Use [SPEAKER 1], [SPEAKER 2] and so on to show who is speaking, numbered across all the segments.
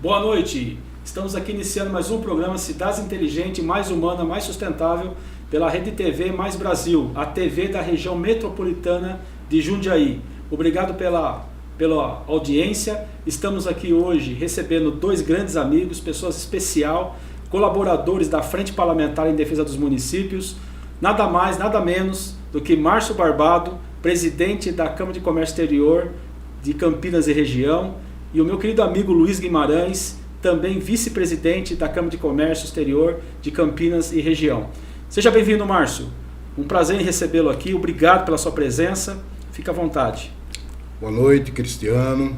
[SPEAKER 1] Boa noite, estamos aqui iniciando mais um programa Cidades Inteligente, mais humana, mais sustentável, pela Rede TV Mais Brasil, a TV da região metropolitana de Jundiaí. Obrigado pela audiência. Estamos aqui hoje recebendo dois grandes amigos, pessoas especiais, colaboradores da Frente Parlamentar em Defesa dos Municípios, nada mais, nada menos do que Márcio Barbado, presidente da Câmara de Comércio Exterior de Campinas e região, e o meu querido amigo Luiz Guimarães, também vice-presidente da Câmara de Comércio Exterior de Campinas e região. Seja bem-vindo, Márcio. Um prazer em recebê-lo aqui. Obrigado pela sua presença. Fique à vontade.
[SPEAKER 2] Boa noite, Cristiano.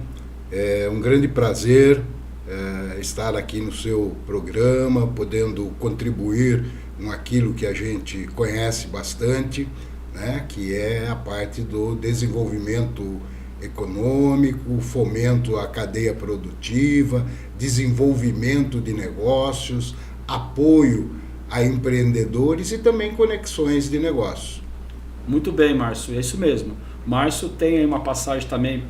[SPEAKER 2] É um grande prazer estar aqui no seu programa, podendo contribuir com aquilo que a gente conhece bastante, né, que é a parte do desenvolvimento econômico, fomento à cadeia produtiva, desenvolvimento de negócios, apoio a empreendedores e também conexões de negócios.
[SPEAKER 1] Muito bem, Márcio, é isso mesmo. Márcio tem aí uma passagem também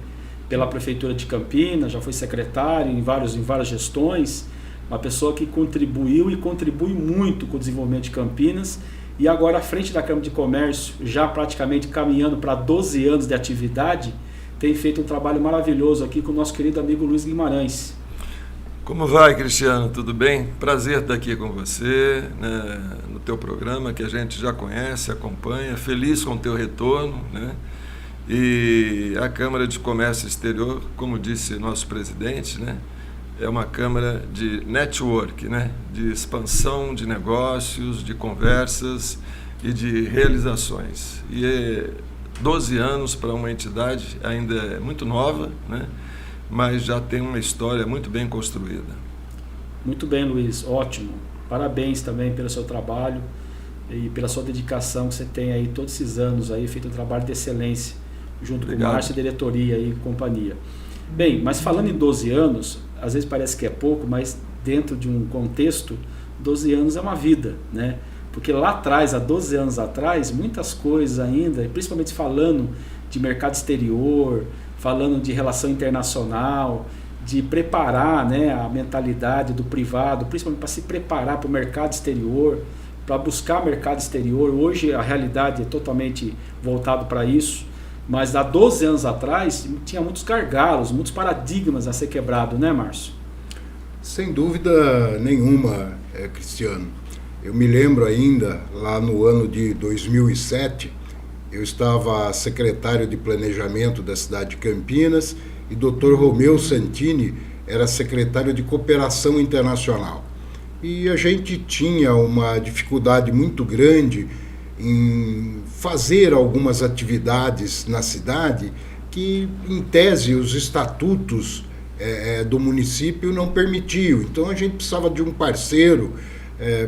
[SPEAKER 1] pela Prefeitura de Campinas, já foi secretário em várias gestões, uma pessoa que contribuiu e contribui muito com o desenvolvimento de Campinas, e agora à frente da Câmara de Comércio, já praticamente caminhando para 12 anos de atividade, tem feito um trabalho maravilhoso aqui com o nosso querido amigo Luiz Guimarães.
[SPEAKER 3] Como vai, Cristiano? Tudo bem? Prazer estar aqui com você, né, no teu programa, que a gente já conhece, acompanha, feliz com o teu retorno, né? E a Câmara de Comércio Exterior, como disse nosso presidente, né, é uma Câmara de network, né, de expansão de negócios, de conversas e de realizações. E 12 anos para uma entidade ainda é muito nova, né? Mas já tem uma história muito bem construída.
[SPEAKER 1] Muito bem, Luiz, ótimo. Parabéns também pelo seu trabalho e pela sua dedicação que você tem aí todos esses anos aí, feito um trabalho de excelência junto com o Márcio, diretoria e companhia. Bem, mas falando em 12 anos, às vezes parece que é pouco, mas dentro de um contexto, 12 anos é uma vida, né? Porque lá atrás, há 12 anos atrás, muitas coisas ainda, principalmente falando de mercado exterior, falando de relação internacional, de preparar, né, a mentalidade do privado, principalmente para se preparar para o mercado exterior, para buscar mercado exterior. Hoje a realidade é totalmente voltada para isso, mas há 12 anos atrás tinha muitos gargalos, muitos paradigmas a ser quebrados, né, Márcio?
[SPEAKER 2] Sem dúvida nenhuma, Cristiano. Eu me lembro ainda, lá no ano de 2007, eu estava secretário de Planejamento da cidade de Campinas e Dr. Romeu Santini era secretário de Cooperação Internacional. E a gente tinha uma dificuldade muito grande em fazer algumas atividades na cidade que, em tese, os estatutos do município não permitiam. Então a gente precisava de um parceiro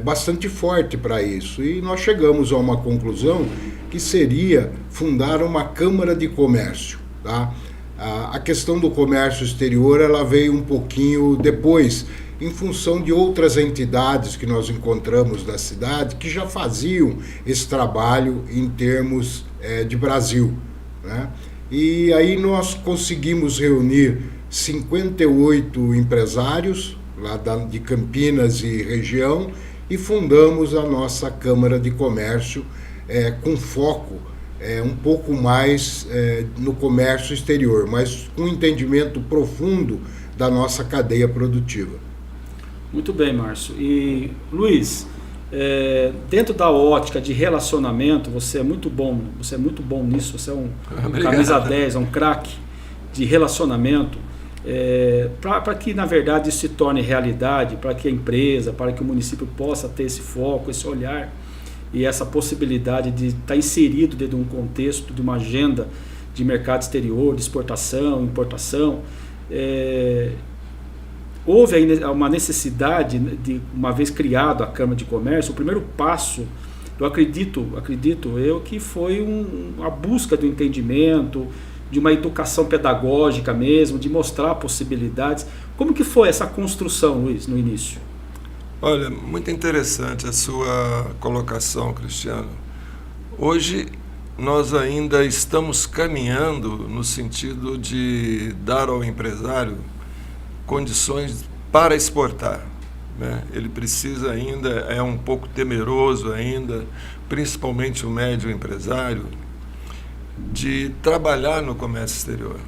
[SPEAKER 2] bastante forte para isso, e nós chegamos a uma conclusão que seria fundar uma Câmara de Comércio, tá? A questão do comércio exterior ela veio um pouquinho depois, em função de outras entidades que nós encontramos na cidade que já faziam esse trabalho em termos de Brasil, né? E aí nós conseguimos reunir 58 empresários lá de Campinas e região, e fundamos a nossa Câmara de Comércio com foco um pouco mais no comércio exterior, mas com um entendimento profundo da nossa cadeia produtiva.
[SPEAKER 1] Muito bem, Márcio. E Luiz, dentro da ótica de relacionamento, você é muito bom nisso, você é um camisa 10, é um craque de relacionamento. Para que na verdade isso se torne realidade, para que a empresa, para que o município possa ter esse foco, esse olhar e essa possibilidade de estar inserido dentro de um contexto, de uma agenda de mercado exterior, de exportação, importação, houve aí uma necessidade de, uma vez criado a Câmara de Comércio, o primeiro passo, eu acredito eu, que foi a busca do entendimento, de uma educação pedagógica mesmo, de mostrar possibilidades. Como que foi essa construção, Luiz, no início?
[SPEAKER 3] Olha, muito interessante a sua colocação, Cristiano. Hoje nós ainda estamos caminhando no sentido de dar ao empresário condições para exportar, né? Ele precisa ainda, é um pouco temeroso ainda, principalmente o médio empresário, de trabalhar no comércio exterior.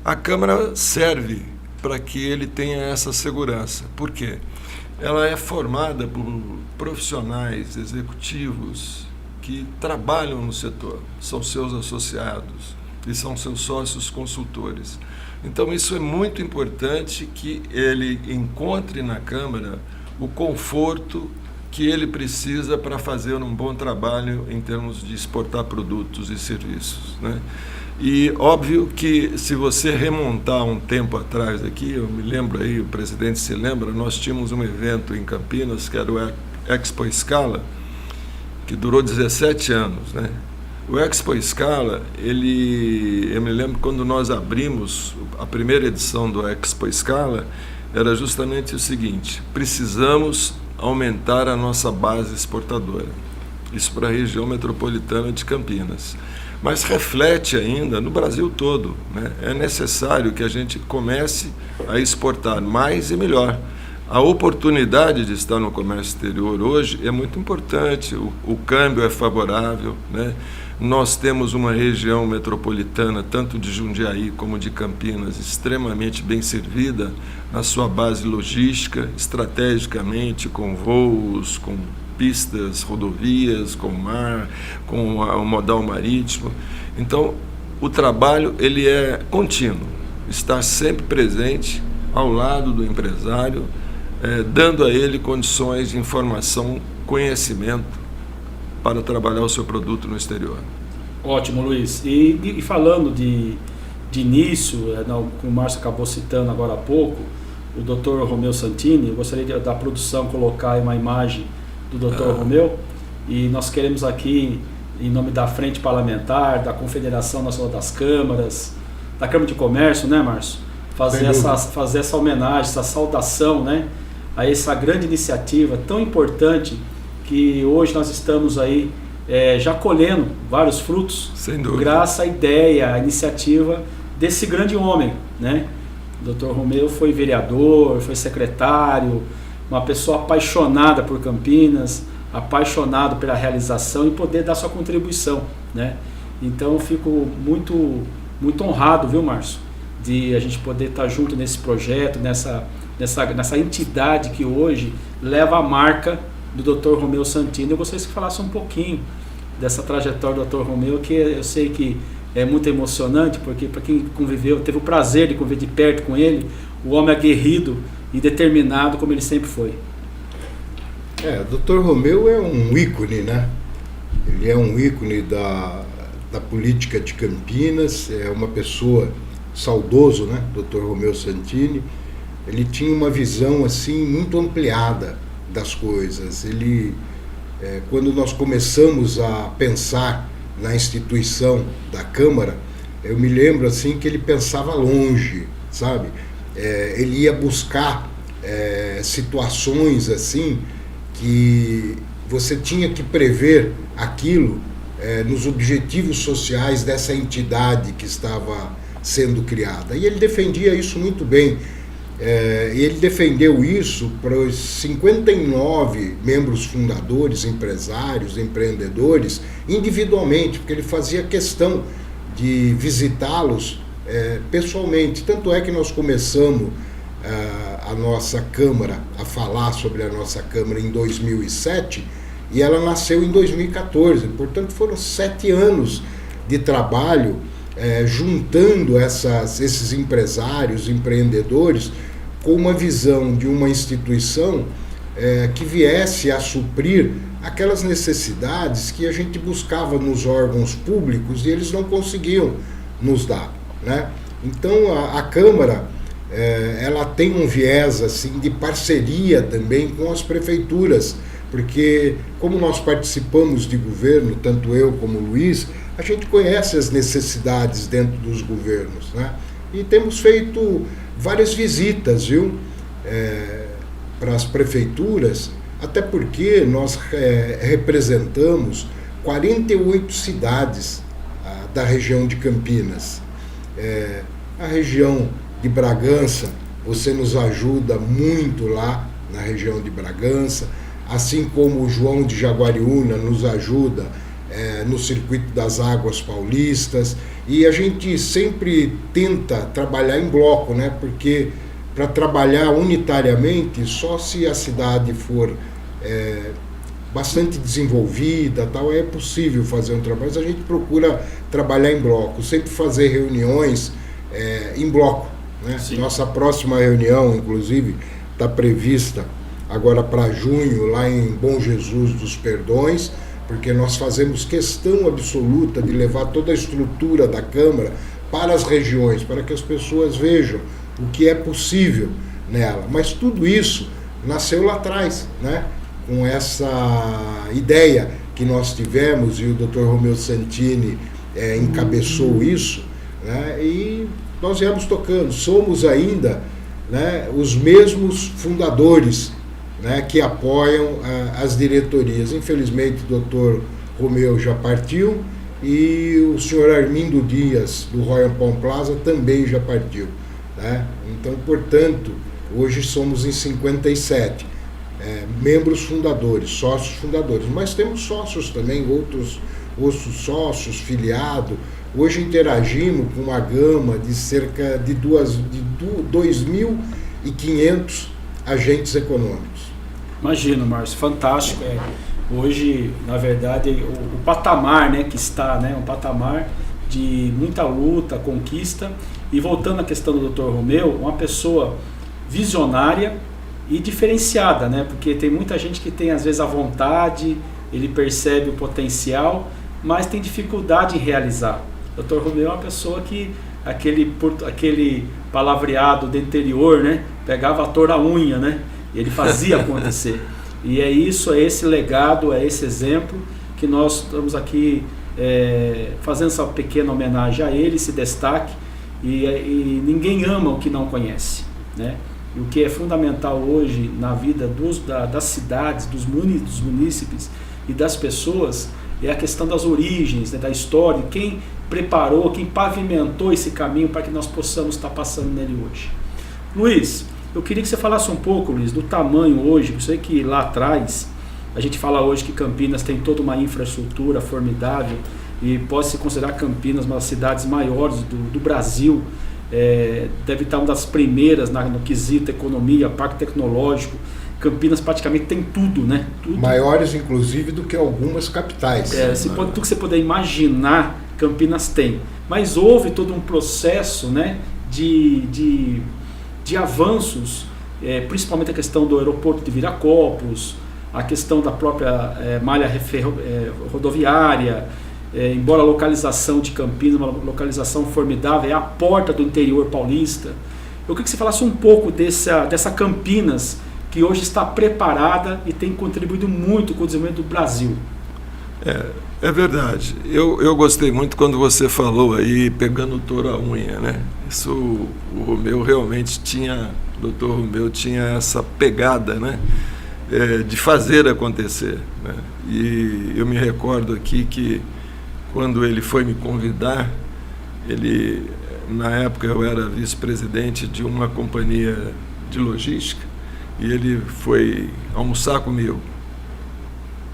[SPEAKER 3] A Câmara serve para que ele tenha essa segurança. Por quê? Ela é formada por profissionais executivos que trabalham no setor, são seus associados e são seus sócios consultores. Então isso é muito importante que ele encontre na Câmara o conforto que ele precisa para fazer um bom trabalho em termos de exportar produtos e serviços, né? E óbvio que se você remontar um tempo atrás aqui, eu me lembro aí, o presidente se lembra, nós tínhamos um evento em Campinas, que era o Expo Scala, que durou 17 anos, né? O Expo Scala, eu me lembro quando nós abrimos a primeira edição do Expo Scala, era justamente o seguinte: precisamos aumentar a nossa base exportadora. Isso para a região metropolitana de Campinas. Mas reflete ainda no Brasil todo, né? É necessário que a gente comece a exportar mais e melhor. A oportunidade de estar no comércio exterior hoje é muito importante, o câmbio é favorável, né? Nós temos uma região metropolitana, tanto de Jundiaí como de Campinas, extremamente bem servida na sua base logística, estrategicamente, com voos, com pistas, rodovias, com mar, com o modal marítimo. Então, o trabalho ele é contínuo, está sempre presente ao lado do empresário, dando a ele condições de informação, conhecimento para trabalhar o seu produto no exterior.
[SPEAKER 1] Ótimo, Luiz. E falando de início, como o Márcio acabou citando agora há pouco, o Dr. Romeu Santini, eu gostaria da produção colocar uma imagem do Dr. Romeu, e nós queremos aqui, em nome da Frente Parlamentar, da Confederação Nacional das Câmaras, da Câmara de Comércio, né, Márcio? Fazer essa homenagem, essa saudação, né, a essa grande iniciativa tão importante que hoje nós estamos aí já colhendo vários frutos,
[SPEAKER 3] sem dúvida,
[SPEAKER 1] graças à ideia, à iniciativa desse grande homem, né? O Dr. Romeu foi vereador, foi secretário, uma pessoa apaixonada por Campinas, apaixonado pela realização e poder dar sua contribuição, né? Então eu fico muito, muito honrado, viu, Márcio, de a gente poder estar junto nesse projeto, nessa entidade que hoje leva a marca do Dr. Romeu Santini. Eu gostaria que você falasse um pouquinho dessa trajetória do Dr. Romeu, que eu sei que é muito emocionante, porque para quem conviveu, teve o prazer de conviver de perto com ele, o homem aguerrido e determinado como ele sempre foi.
[SPEAKER 2] O Dr. Romeu é um ícone, né? Ele é um ícone da política de Campinas, é uma pessoa saudoso, né? Dr. Romeu Santini. Ele tinha uma visão assim muito ampliada das coisas. Ele, quando nós começamos a pensar na instituição da Câmara, eu me lembro assim que ele pensava longe, sabe? Ele ia buscar situações assim que você tinha que prever aquilo nos objetivos sociais dessa entidade que estava sendo criada. E ele defendia isso muito bem. E ele defendeu isso para os 59 membros fundadores, empresários, empreendedores, individualmente, porque ele fazia questão de visitá-los pessoalmente. Tanto é que nós começamos a nossa Câmara, a falar sobre a nossa Câmara em 2007, e ela nasceu em 2014. Portanto, foram 7 anos de trabalho juntando esses empresários, empreendedores, com uma visão de uma instituição que viesse a suprir aquelas necessidades que a gente buscava nos órgãos públicos e eles não conseguiam nos dar, né? Então a Câmara, ela tem um viés assim, de parceria também com as prefeituras, porque como nós participamos de governo, tanto eu como o Luiz, a gente conhece as necessidades dentro dos governos, né? E temos feito várias visitas, viu, para as prefeituras, até porque nós representamos 48 cidades da região de Campinas. A região de Bragança, você nos ajuda muito lá na região de Bragança, assim como o João de Jaguariúna nos ajuda no Circuito das Águas Paulistas, e a gente sempre tenta trabalhar em bloco, né? Porque para trabalhar unitariamente, só se a cidade for bastante desenvolvida, tal, é possível fazer um trabalho, mas a gente procura trabalhar em bloco, sempre fazer reuniões em bloco, né? Nossa próxima reunião, inclusive, está prevista agora para junho, lá em Bom Jesus dos Perdões, porque nós fazemos questão absoluta de levar toda a estrutura da Câmara para as regiões, para que as pessoas vejam o que é possível nela. Mas tudo isso nasceu lá atrás, né? Com essa ideia que nós tivemos, e o Dr. Romeu Santini encabeçou isso, né? E nós viemos tocando. Somos ainda, né, os mesmos fundadores, né, que apoiam as diretorias. Infelizmente o Dr. Romeu já partiu e o senhor Armindo Dias, do Royal Palm Plaza, também já partiu, né? Então, portanto, hoje somos em 57 membros fundadores, sócios fundadores, mas temos sócios também, outros sócios, filiados. Hoje interagimos com uma gama de cerca de 2.500 agentes econômicos.
[SPEAKER 1] Imagino, Márcio, fantástico. Hoje, na verdade, o patamar, né, que está, né, um patamar de muita luta, conquista. E voltando à questão do Dr. Romeu, uma pessoa visionária e diferenciada, né, porque tem muita gente que tem às vezes a vontade, ele percebe o potencial, mas tem dificuldade em realizar. O Dr. Romeu é uma pessoa que aquele palavreado do interior, né, pegava a tor a unha, né, e ele fazia acontecer. E é isso, é esse legado, é esse exemplo que nós estamos aqui fazendo essa pequena homenagem a ele, esse destaque, e ninguém ama o que não conhece, né? E o que é fundamental hoje na vida das cidades, dos munícipes e das pessoas é a questão das origens, né, da história, quem preparou, quem pavimentou esse caminho para que nós possamos estar passando nele hoje. Luiz, eu queria que você falasse um pouco, Luiz, do tamanho hoje. Eu sei que lá atrás, a gente fala hoje que Campinas tem toda uma infraestrutura formidável e pode-se considerar Campinas uma das cidades maiores do Brasil. Deve estar uma das primeiras no quesito economia, parque tecnológico. Campinas praticamente tem tudo, né? Tudo.
[SPEAKER 2] Maiores, inclusive, do que algumas capitais.
[SPEAKER 1] Tudo que você puder imaginar, Campinas tem. Mas houve todo um processo, né, de avanços, principalmente a questão do aeroporto de Viracopos, a questão da própria malha rodoviária, embora a localização de Campinas, uma localização formidável, é a porta do interior paulista. Eu queria que você falasse um pouco dessa Campinas, que hoje está preparada e tem contribuído muito com o desenvolvimento do Brasil.
[SPEAKER 3] É verdade. Eu gostei muito quando você falou aí, pegando o touro à unha, né? Isso, o Romeu realmente tinha, o Dr. Romeu tinha essa pegada, né? De fazer acontecer, né? E eu me recordo aqui que quando ele foi me convidar, na época eu era vice-presidente de uma companhia de logística, e ele foi almoçar comigo.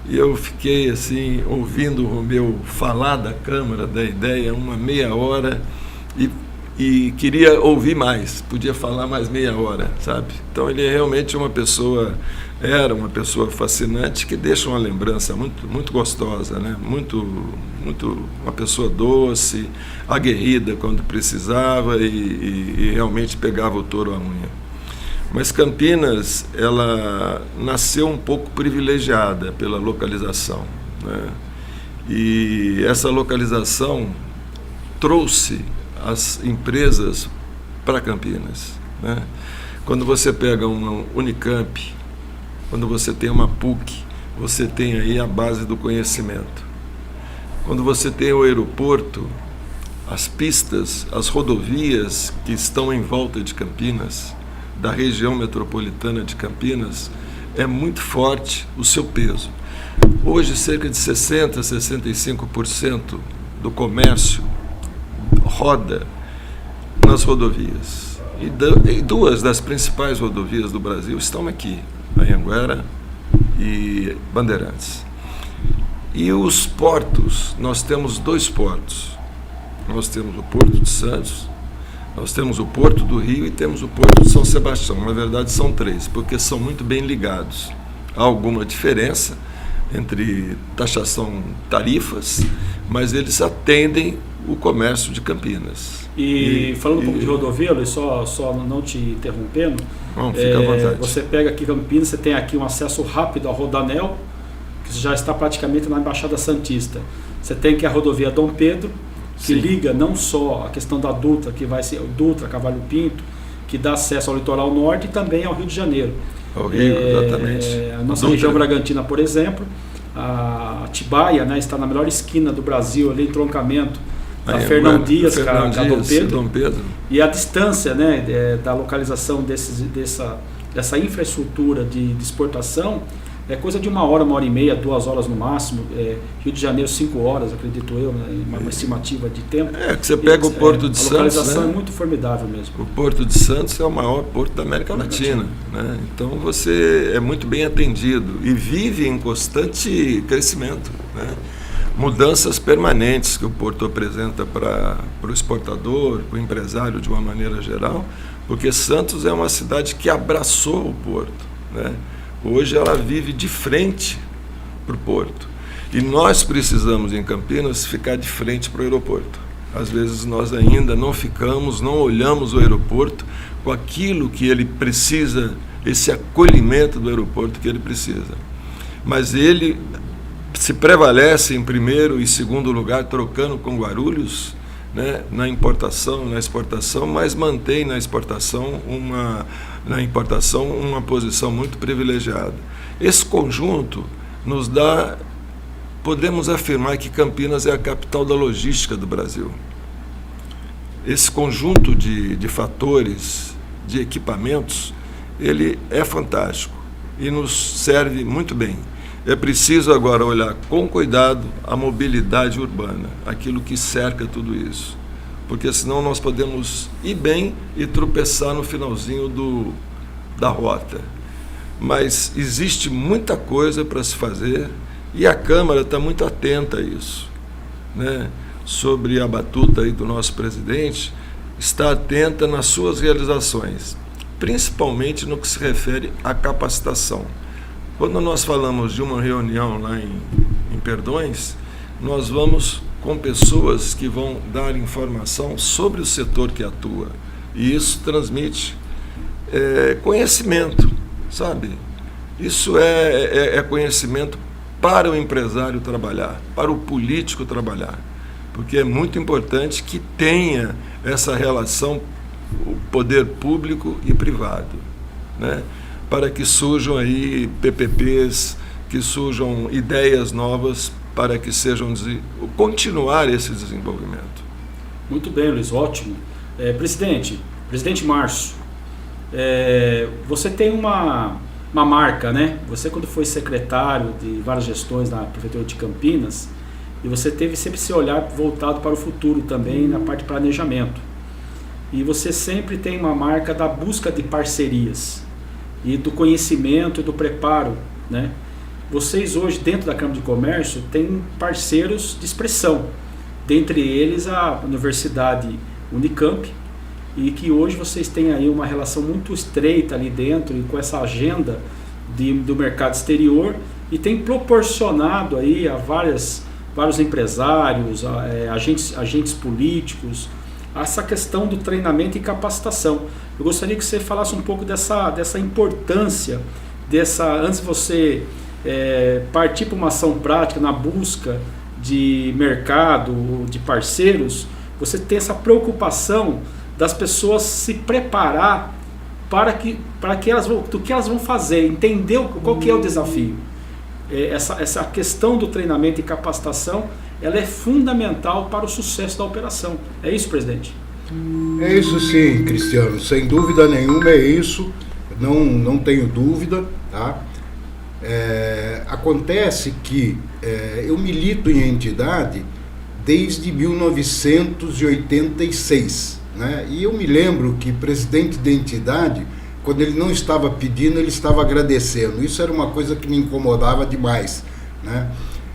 [SPEAKER 3] E eu fiquei assim, ouvindo o Romeu falar da Câmara, da ideia, uma meia hora, e queria ouvir mais, podia falar mais meia hora, sabe? Então ele é realmente era uma pessoa fascinante, que deixa uma lembrança muito, muito gostosa, né? Uma pessoa doce, aguerrida quando precisava e realmente pegava o touro à unha. Mas Campinas, ela nasceu um pouco privilegiada pela localização, né? E essa localização trouxe as empresas para Campinas, né? Quando você pega uma Unicamp, quando você tem uma PUC, você tem aí a base do conhecimento. Quando você tem o aeroporto, as pistas, as rodovias que estão em volta de Campinas, da região metropolitana de Campinas, é muito forte o seu peso. Hoje, cerca de 60%, 65% do comércio roda nas rodovias. E duas das principais rodovias do Brasil estão aqui, Anhanguera e Bandeirantes. E os portos, nós temos 2 portos. Nós temos o Porto de Santos, nós temos o Porto do Rio e temos o Porto de São Sebastião. Na verdade, são 3, porque são muito bem ligados. Há alguma diferença entre taxação, tarifas, mas eles atendem o comércio de Campinas.
[SPEAKER 1] E falando um pouco de rodovia, Luiz, só não te interrompendo,
[SPEAKER 3] fica à vontade.
[SPEAKER 1] Você pega aqui Campinas, você tem aqui um acesso rápido ao Rodanel, que já está praticamente na Embaixada Santista. Você tem aqui a rodovia Dom Pedro, que
[SPEAKER 3] Sim.
[SPEAKER 1] liga não só a questão da Dutra, que vai ser o Dutra, Cavalho Pinto, que dá acesso ao litoral norte e também ao Rio de Janeiro.
[SPEAKER 3] Ao Rio, exatamente.
[SPEAKER 1] A nossa região Bragantina, por exemplo, a Atibaia, né, está na melhor esquina do Brasil, ali, entroncamento da Fernão Dias com a Dom Pedro. E a distância, né, da localização dessa infraestrutura de exportação é coisa de 1 hora, 1h30, 2 horas no máximo. Rio de Janeiro, 5 horas, acredito eu, né, uma estimativa de tempo.
[SPEAKER 3] Que você pega o Porto de Santos. A
[SPEAKER 1] localização,
[SPEAKER 3] né?
[SPEAKER 1] É muito formidável mesmo.
[SPEAKER 3] O Porto de Santos é o maior porto da América Latina, né? Então você é muito bem atendido e vive em constante crescimento, né? Mudanças permanentes que o Porto apresenta para o exportador, para o empresário de uma maneira geral, porque Santos é uma cidade que abraçou o Porto, né? Hoje ela vive de frente para o Porto. E nós precisamos, em Campinas, ficar de frente para o aeroporto. Às vezes nós ainda não ficamos, não olhamos o aeroporto com aquilo que ele precisa, esse acolhimento do aeroporto que ele precisa. Mas ele se prevalece em primeiro e segundo lugar, trocando com Guarulhos, né, na importação, na exportação, mas mantém na importação uma posição muito privilegiada. Esse conjunto nos dá, podemos afirmar que Campinas é a capital da logística do Brasil. Esse conjunto de fatores, de equipamentos, ele é fantástico e nos serve muito bem. É preciso agora olhar com cuidado a mobilidade urbana, aquilo que cerca tudo isso, porque senão nós podemos ir bem e tropeçar no finalzinho da rota. Mas existe muita coisa para se fazer e a Câmara está muito atenta a isso, né? Sobre a batuta aí do nosso presidente, está atenta nas suas realizações, principalmente no que se refere à capacitação. Quando nós falamos de uma reunião lá em Perdões, nós vamos com pessoas que vão dar informação sobre o setor que atua. E isso transmite conhecimento, sabe? Isso é conhecimento para o empresário trabalhar, para o político trabalhar. Porque é muito importante que tenha essa relação, o poder público e privado, né? Para que surjam aí PPPs, que surjam ideias novas para que sejam continuar esse desenvolvimento.
[SPEAKER 1] Muito bem, Luiz, ótimo. Presidente Márcio, você tem uma marca, né? Você, quando foi secretário de várias gestões na Prefeitura de Campinas, e você teve sempre esse olhar voltado para o futuro também na parte de planejamento. E você sempre tem uma marca da busca de parcerias e do conhecimento e do preparo, né? Vocês hoje, dentro da Câmara de Comércio, têm parceiros de expressão, dentre eles a Universidade Unicamp, e que hoje vocês têm aí uma relação muito estreita ali dentro e com essa agenda do mercado exterior, e tem proporcionado aí a vários empresários, agentes políticos, essa questão do treinamento e capacitação. Eu gostaria que você falasse um pouco dessa importância, antes de você partir para uma ação prática na busca de mercado, de parceiros, você tem essa preocupação das pessoas se preparar para que elas vão fazer, entender qual que é o desafio. Essa questão do treinamento e capacitação, ela é fundamental para o sucesso da operação. É isso, presidente?
[SPEAKER 2] É isso sim, Cristiano, sem dúvida nenhuma é isso, não tenho dúvida, tá? Acontece que eu milito em entidade desde 1986, né? E eu me lembro que presidente de entidade, quando ele não estava pedindo, ele estava agradecendo. Isso era uma coisa que me incomodava demais, né?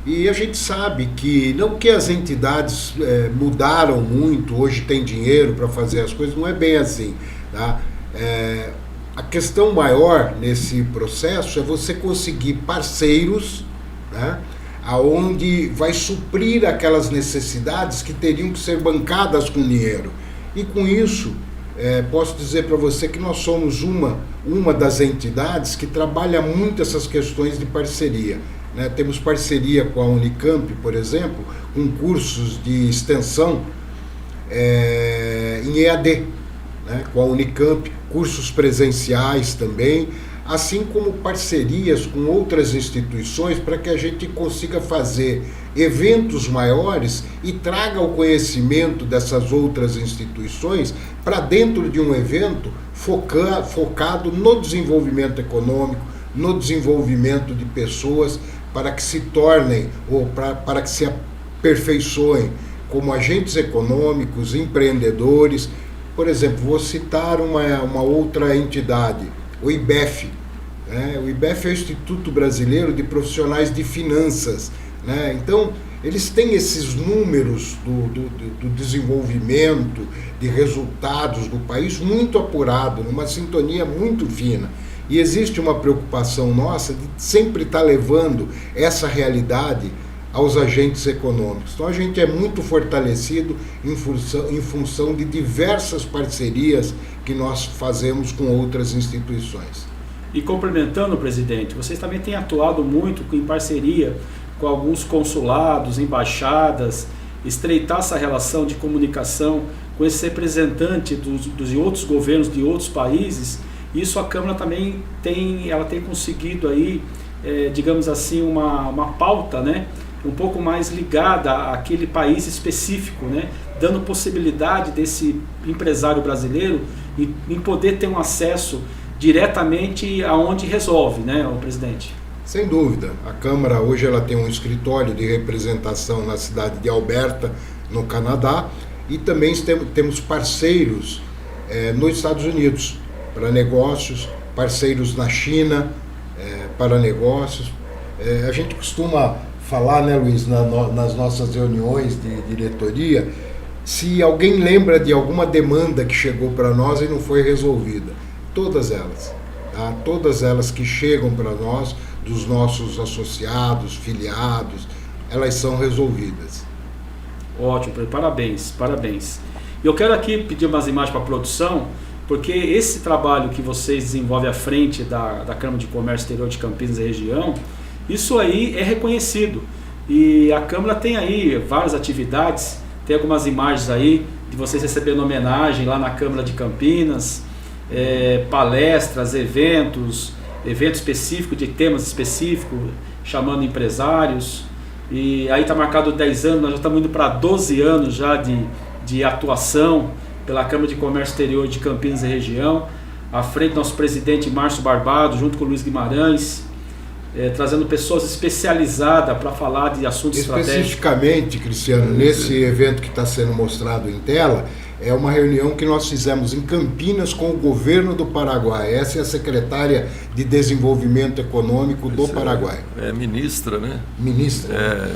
[SPEAKER 2] E a gente sabe que não que as entidades mudaram muito, hoje tem dinheiro para fazer as coisas, não é bem assim, tá? A questão maior nesse processo é você conseguir parceiros, né, aonde vai suprir aquelas necessidades que teriam que ser bancadas com dinheiro. E com isso, posso dizer para você que nós somos uma das entidades que trabalha muito essas questões de parceria, né? Temos parceria com a Unicamp, por exemplo, com cursos de extensão em EAD, né? Com a Unicamp, cursos presenciais também, assim como parcerias com outras instituições para que a gente consiga fazer eventos maiores e traga o conhecimento dessas outras instituições para dentro de um evento focado no desenvolvimento econômico, no desenvolvimento de pessoas, para que se tornem ou para que se aperfeiçoem como agentes econômicos, empreendedores. Por exemplo, vou citar uma outra entidade, o IBEF. O IBEF é o Instituto Brasileiro de Profissionais de Finanças, né? Então, eles têm esses números do desenvolvimento, de resultados do país muito apurado, numa sintonia muito fina. E existe uma preocupação nossa de sempre estar levando essa realidade aos agentes econômicos. Então a gente é muito fortalecido em função de diversas parcerias que nós fazemos com outras instituições.
[SPEAKER 1] E complementando, presidente, vocês também têm atuado muito em parceria com alguns consulados, embaixadas, estreitar essa relação de comunicação com esse representante dos outros governos de outros países. Isso a Câmara também tem conseguido aí, digamos assim, uma pauta, né, um pouco mais ligada àquele país específico, né, dando possibilidade desse empresário brasileiro em poder ter um acesso diretamente aonde resolve, né, o presidente?
[SPEAKER 2] Sem dúvida. A Câmara hoje ela tem um escritório de representação na cidade de Alberta, no Canadá, e também temos parceiros nos Estados Unidos para negócios, parceiros na China para negócios. A gente costuma falar, né, Luiz, nas nossas reuniões de diretoria, se alguém lembra de alguma demanda que chegou para nós e não foi resolvida. Todas elas, tá? Todas elas que chegam para nós, dos nossos associados, filiados, elas são resolvidas.
[SPEAKER 1] Ótimo, parabéns, parabéns. E eu quero aqui pedir umas imagens para a produção, porque esse trabalho que vocês desenvolvem à frente da Câmara de Comércio Exterior de Campinas e região, isso aí é reconhecido. E a Câmara tem aí várias atividades, tem algumas imagens aí de vocês recebendo homenagem lá na Câmara de Campinas, palestras, eventos específicos, de temas específicos, chamando empresários. E aí está marcado 10 anos, nós já estamos indo para 12 anos já de atuação pela Câmara de Comércio Exterior de Campinas e região, à frente do nosso presidente Márcio Barbado, junto com o Luiz Guimarães, trazendo pessoas especializadas para falar de assuntos estratégicos.
[SPEAKER 2] Especificamente, Cristiano, nesse evento que está sendo mostrado em tela, é uma reunião que nós fizemos em Campinas com o governo do Paraguai. Essa é a secretária de Desenvolvimento Econômico do Paraguai.
[SPEAKER 3] É ministra, né?
[SPEAKER 2] Ministra.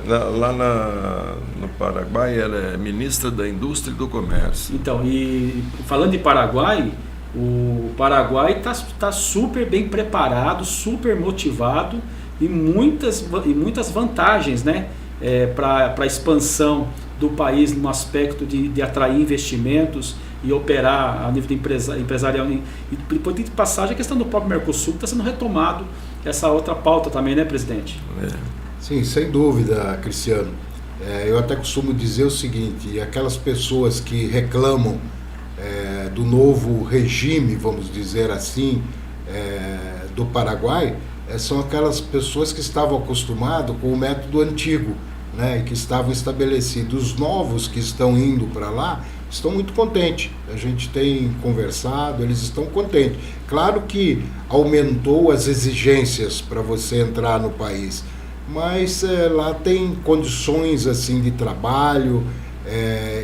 [SPEAKER 3] Lá no Paraguai, ela é ministra da Indústria e do Comércio.
[SPEAKER 1] Então, e falando de Paraguai, o Paraguai está super bem preparado, super motivado e muitas vantagens, né, para a expansão do país no aspecto de atrair investimentos e operar a nível empresarial. E por de passagem, a questão do próprio Mercosul está sendo retomado, essa outra pauta também, né, presidente?
[SPEAKER 2] Sim, sem dúvida, Cristiano. Eu até costumo dizer o seguinte: aquelas pessoas que reclamam do novo regime, vamos dizer assim, do Paraguai, são aquelas pessoas que estavam acostumadas com o método antigo, né, e que estavam estabelecidos. Os novos que estão indo para lá estão muito contentes. A gente tem conversado, eles estão contentes. Claro que aumentou as exigências para você entrar no país, mas lá tem condições assim de trabalho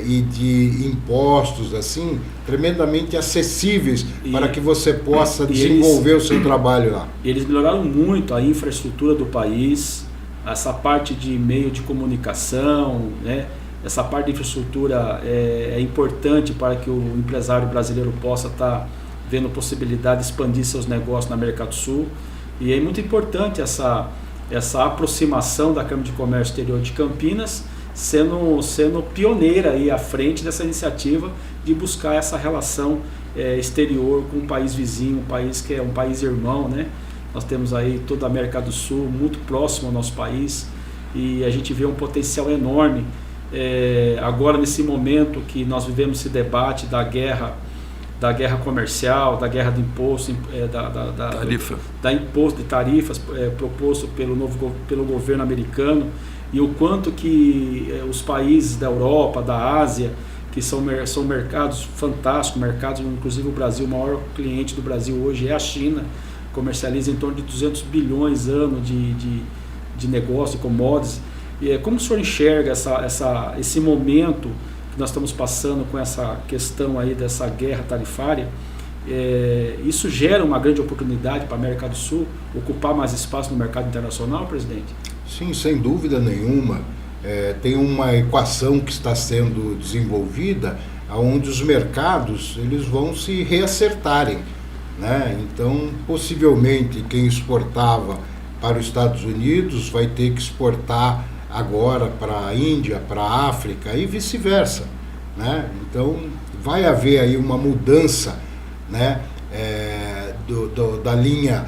[SPEAKER 2] e de impostos assim tremendamente acessíveis para que você possa desenvolver o seu trabalho lá.
[SPEAKER 1] Eles melhoraram muito a infraestrutura do país, essa parte de meio de comunicação, né? Essa parte de infraestrutura é importante para que o empresário brasileiro possa estar vendo possibilidade de expandir seus negócios na América do Sul. E é muito importante essa aproximação da Câmara de Comércio Exterior de Campinas, sendo pioneira aí à frente dessa iniciativa de buscar essa relação exterior com um país vizinho, um país que é um país irmão, né? Nós temos aí toda a América do Sul muito próximo ao nosso país e a gente vê um potencial enorme. Agora, nesse momento que nós vivemos esse debate da guerra comercial, da guerra do imposto, da imposto de tarifas proposto pelo governo americano, e o quanto que os países da Europa, da Ásia, que são mercados fantásticos, mercados, inclusive o Brasil, o maior cliente do Brasil hoje é a China, comercializa em torno de 200 bilhões ano de negócio, de commodities. Como o senhor enxerga esse momento que nós estamos passando com essa questão aí dessa guerra tarifária? Isso gera uma grande oportunidade para a América do Sul ocupar mais espaço no mercado internacional, presidente?
[SPEAKER 2] Sim, sem dúvida nenhuma. Tem uma equação que está sendo desenvolvida onde os mercados eles vão se reacertarem, né? Então, possivelmente, quem exportava para os Estados Unidos vai ter que exportar agora para a Índia, para a África e vice-versa, né? Então, vai haver aí uma mudança, né, da linha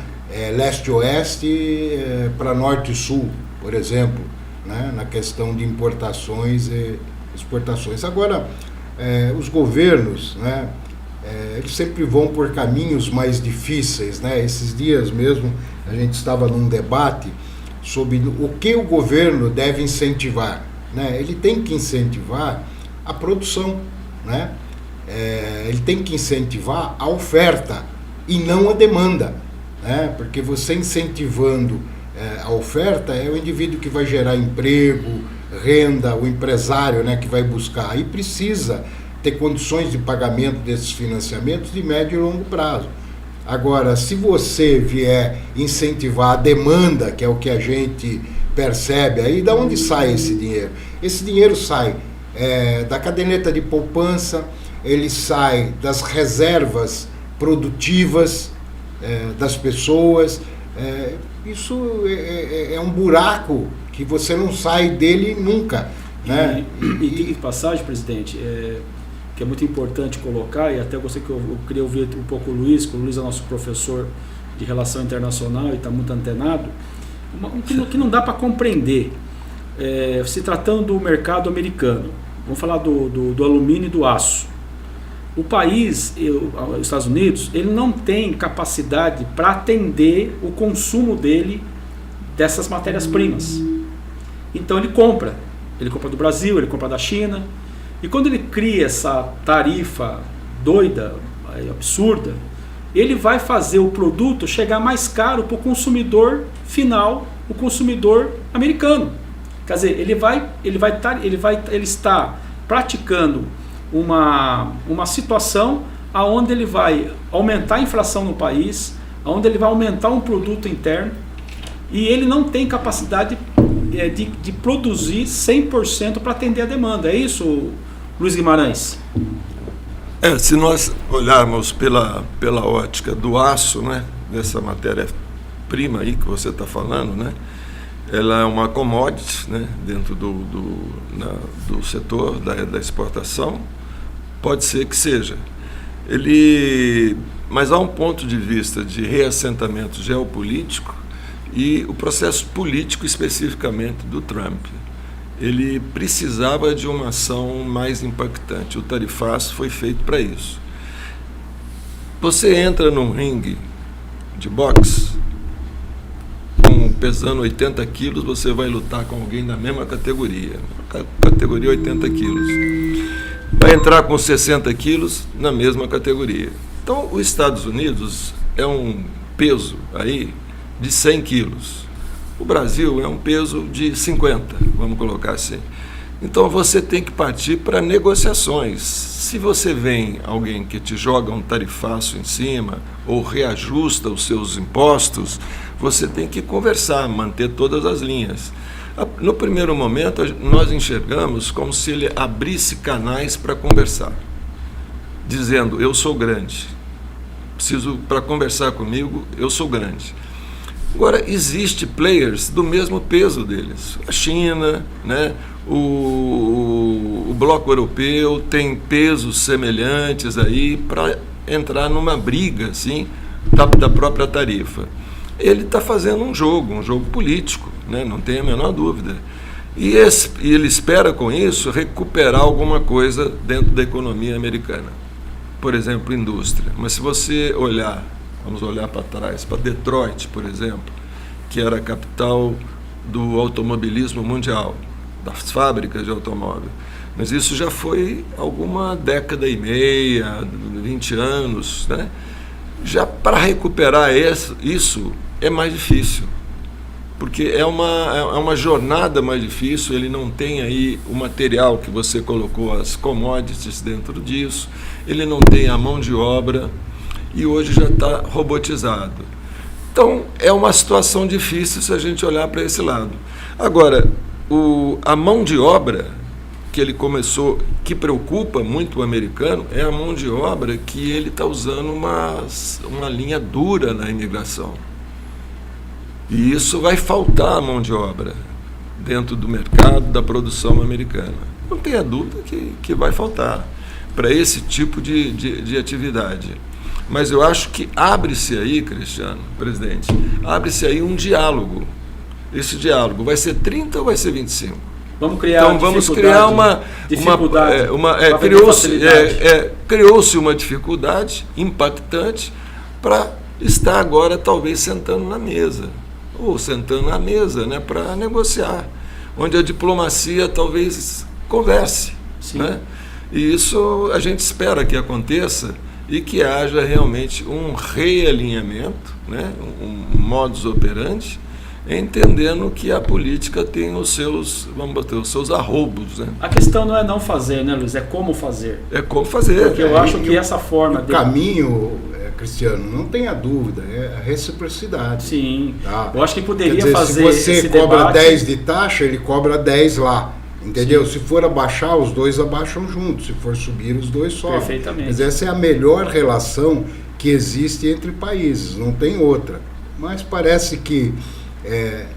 [SPEAKER 2] leste-oeste para norte e sul, por exemplo, né, na questão de importações e exportações. Agora, os governos, né, eles sempre vão por caminhos mais difíceis, né? Esses dias mesmo a gente estava num debate sobre o que o governo deve incentivar, né? Ele tem que incentivar a produção, né? Ele tem que incentivar a oferta e não a demanda, né? Porque você incentivando a oferta é o indivíduo que vai gerar emprego, renda, o empresário, né, que vai buscar e precisa ter condições de pagamento desses financiamentos de médio e longo prazo. Agora, se você vier incentivar a demanda, que é o que a gente percebe aí, da onde sai esse dinheiro? Esse dinheiro sai da caderneta de poupança, ele sai das reservas produtivas das pessoas. Isso é um buraco que você não sai dele nunca, né?
[SPEAKER 1] E de passagem, presidente, que é muito importante colocar, e até eu queria ouvir um pouco o Luiz, que o Luiz é nosso professor de Relação Internacional e está muito antenado, que não dá para compreender, se tratando do mercado americano. Vamos falar do alumínio e do aço. O país, os Estados Unidos, ele não tem capacidade para atender o consumo dele dessas matérias-primas. Então ele compra do Brasil, ele compra da China, e quando ele cria essa tarifa doida, absurda, ele vai fazer o produto chegar mais caro para o consumidor final, o consumidor americano. Quer dizer, ele está praticando uma situação onde ele vai aumentar a inflação no país, onde ele vai aumentar um produto interno, e ele não tem capacidade de produzir 100% para atender a demanda. É isso, Luiz Guimarães?
[SPEAKER 3] Se nós olharmos pela ótica do aço, né, dessa matéria-prima aí que você está falando, né, ela é uma commodity, né, dentro do setor da exportação. Pode ser que seja. Mas há um ponto de vista de reassentamento geopolítico e o processo político especificamente do Trump. Ele precisava de uma ação mais impactante. O tarifaço foi feito para isso. Você entra num ringue de boxe, pesando 80 quilos, você vai lutar com alguém da mesma categoria, categoria 80 quilos. Vai entrar com 60 quilos na mesma categoria. Então, os Estados Unidos é um peso aí de 100 quilos. O Brasil é um peso de 50, vamos colocar assim. Então, você tem que partir para negociações. Se você vem alguém que te joga um tarifaço em cima ou reajusta os seus impostos, você tem que conversar, manter todas as linhas. No primeiro momento, nós enxergamos como se ele abrisse canais para conversar, dizendo, eu sou grande, para conversar comigo, eu sou grande. Agora, existe players do mesmo peso deles. A China, né? O bloco europeu tem pesos semelhantes aí para entrar numa briga assim, da própria tarifa. Ele está fazendo um jogo político, né? Não tem a menor dúvida. E ele espera com isso recuperar alguma coisa dentro da economia americana. Por exemplo, indústria. Mas se você olhar, vamos olhar para trás, para Detroit, por exemplo, que era a capital do automobilismo mundial, das fábricas de automóvel. Mas isso já foi alguma década e meia, 20 anos, né? Já para recuperar isso é mais difícil, porque é uma jornada mais difícil, ele não tem aí o material que você colocou, as commodities dentro disso, ele não tem a mão de obra e hoje já está robotizado. Então, é uma situação difícil se a gente olhar para esse lado. Agora, a mão de obra que ele começou, que preocupa muito o americano, é a mão de obra que ele está usando uma linha dura na imigração. E isso vai faltar a mão de obra dentro do mercado da produção americana. Não tenha dúvida que vai faltar para esse tipo de atividade. Mas eu acho que abre-se aí, Cristiano, presidente, abre-se aí um diálogo. Esse diálogo vai ser 30 ou vai ser 25?
[SPEAKER 1] Vamos criar
[SPEAKER 3] então vamos criar criou-se uma dificuldade impactante para estar agora talvez sentando na mesa, né, para negociar, onde a diplomacia talvez converse, né? E isso a gente espera que aconteça e que haja realmente um realinhamento, né, um modus operandi, entendendo que a política tem os seus arroubos, né?
[SPEAKER 1] A questão não é não fazer, né, Luiz? É como fazer.
[SPEAKER 3] É como fazer.
[SPEAKER 1] Porque eu acho que essa forma...
[SPEAKER 2] O caminho, Cristiano, não tenha dúvida, é a reciprocidade.
[SPEAKER 1] Sim.
[SPEAKER 2] Tá?
[SPEAKER 1] Eu acho que poderia
[SPEAKER 2] dizer,
[SPEAKER 1] fazer
[SPEAKER 2] se você
[SPEAKER 1] esse
[SPEAKER 2] cobra
[SPEAKER 1] debate...
[SPEAKER 2] 10 de taxa, ele cobra 10 lá. Entendeu?
[SPEAKER 1] Sim.
[SPEAKER 2] Se for abaixar, os dois abaixam juntos. Se for subir, os dois sobem.
[SPEAKER 1] Perfeitamente.
[SPEAKER 2] Mas essa é a melhor relação que existe entre países, não tem outra. Mas parece que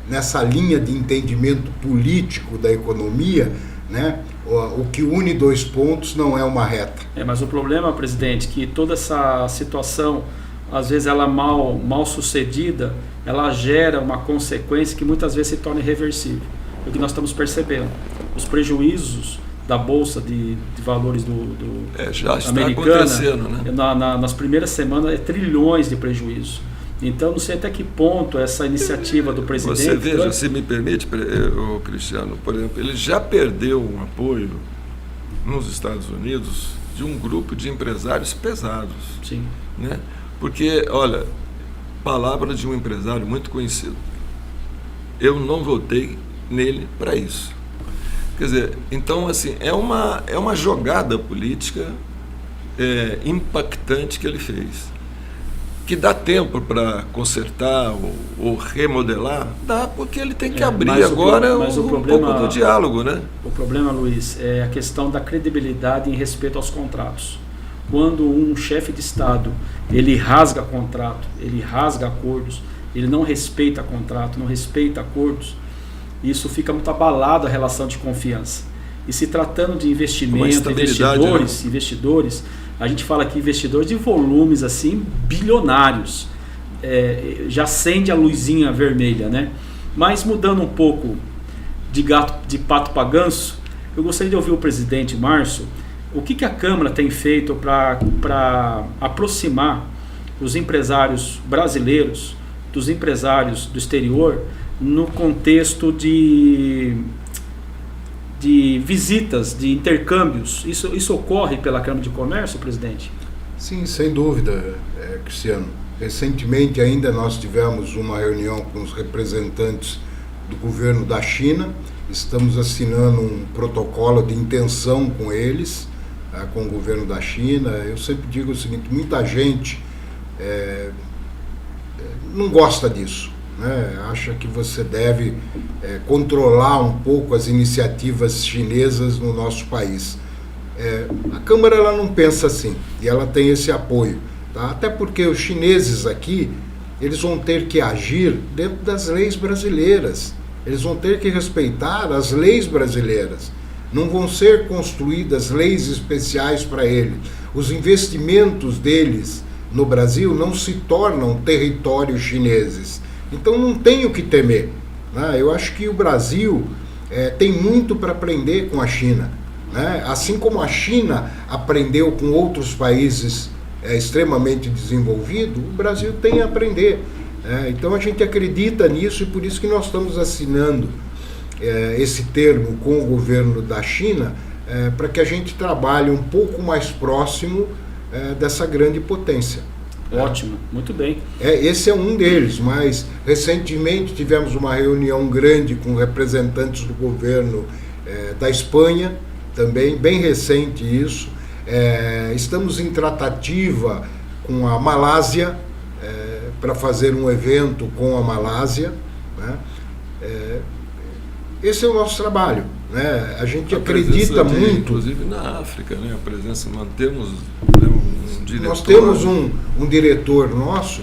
[SPEAKER 2] nessa linha de entendimento político da economia, né, o que une dois pontos não é uma reta.
[SPEAKER 1] Mas o problema, presidente, que toda essa situação, às vezes ela mal sucedida, ela gera uma consequência que muitas vezes se torna irreversível. É o que nós estamos percebendo. Os prejuízos da Bolsa de Valores
[SPEAKER 3] já está
[SPEAKER 1] americana,
[SPEAKER 3] acontecendo, né?
[SPEAKER 1] Nas primeiras semanas, trilhões de prejuízo. Então, não sei até que ponto essa iniciativa do presidente...
[SPEAKER 3] Você veja, se me permite, Cristiano, por exemplo, ele já perdeu um apoio nos Estados Unidos de um grupo de empresários pesados.
[SPEAKER 1] Sim.
[SPEAKER 3] Né? Porque, olha, palavra de um empresário muito conhecido. Eu não votei nele para isso. Quer dizer, então, assim, é uma jogada política impactante que ele fez. Que dá tempo para consertar ou remodelar, dá, porque ele tem que abrir agora um pouco do diálogo, né?
[SPEAKER 1] O problema, Luiz, é a questão da credibilidade em respeito aos contratos. Quando um chefe de Estado, ele rasga contrato, ele rasga acordos, ele não respeita contrato, não respeita acordos, isso fica muito abalado a relação de confiança. E se tratando de investimento, investidores, a gente fala aqui investidores de volumes assim bilionários, já acende a luzinha vermelha, né? Mas mudando um pouco de pato para ganso, eu gostaria de ouvir o presidente Márcio, o que a Câmara tem feito para aproximar os empresários brasileiros, dos empresários do exterior, no contexto de visitas, de intercâmbios. Isso ocorre pela Câmara de Comércio, presidente?
[SPEAKER 2] Sim, sem dúvida, Cristiano. Recentemente ainda nós tivemos uma reunião com os representantes do governo da China. Estamos assinando um protocolo de intenção com eles, com o governo da China. Eu sempre digo o seguinte, muita gente não gosta disso, né? Acha que você deve controlar um pouco as iniciativas chinesas no nosso país. A Câmara ela não pensa assim, e ela tem esse apoio, tá? Até porque os chineses aqui, eles vão ter que agir dentro das leis brasileiras, eles vão ter que respeitar as leis brasileiras, não vão ser construídas leis especiais para eles. Os investimentos deles no Brasil não se tornam territórios chineses, então não tem o que temer, né? Eu acho que o Brasil tem muito para aprender com a China, né? Assim como a China aprendeu com outros países extremamente desenvolvidos, o Brasil tem a aprender. Então a gente acredita nisso e por isso que nós estamos assinando esse termo com o governo da China, para que a gente trabalhe um pouco mais próximo dessa grande potência.
[SPEAKER 1] Ótimo, muito bem.
[SPEAKER 2] Esse é um deles, mas recentemente tivemos uma reunião grande com representantes do governo da Espanha, também, bem recente isso. Estamos em tratativa com a Malásia, para fazer um evento com a Malásia, né? Esse é o nosso trabalho, né? A gente acredita muito.
[SPEAKER 3] Inclusive na África, né? A presença, mantemos um diretor.
[SPEAKER 2] Nós temos um diretor nosso,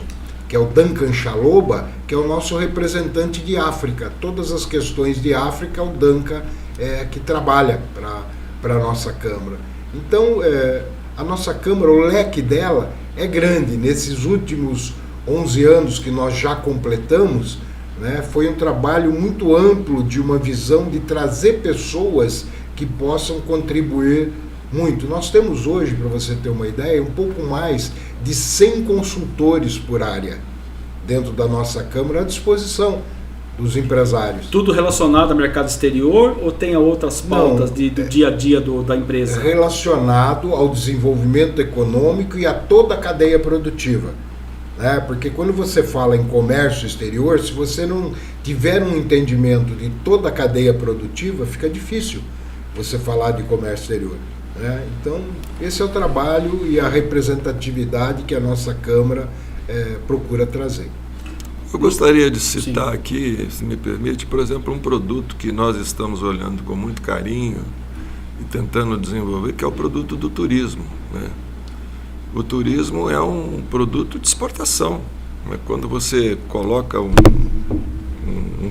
[SPEAKER 2] que é o Duncan Chaloba, que é o nosso representante de África. Todas as questões de África, o Duncan que trabalha para a nossa Câmara. Então, a nossa Câmara, o leque dela é grande. Nesses últimos 11 anos que nós já completamos, né, foi um trabalho muito amplo de uma visão de trazer pessoas que possam contribuir muito. Nós temos hoje, para você ter uma ideia, um pouco mais de 100 consultores por área dentro da nossa Câmara à disposição dos empresários.
[SPEAKER 1] Tudo relacionado ao mercado exterior ou tem outras pautas do dia a dia da empresa?
[SPEAKER 2] Relacionado ao desenvolvimento econômico e a toda a cadeia produtiva. Porque quando você fala em comércio exterior, se você não tiver um entendimento de toda a cadeia produtiva, fica difícil você falar de comércio exterior. Então, esse é o trabalho e a representatividade que a nossa Câmara procura trazer.
[SPEAKER 3] Eu gostaria de citar aqui, se me permite, por exemplo, um produto que nós estamos olhando com muito carinho e tentando desenvolver, que é o produto do turismo, né? O turismo é um produto de exportação. Quando você coloca um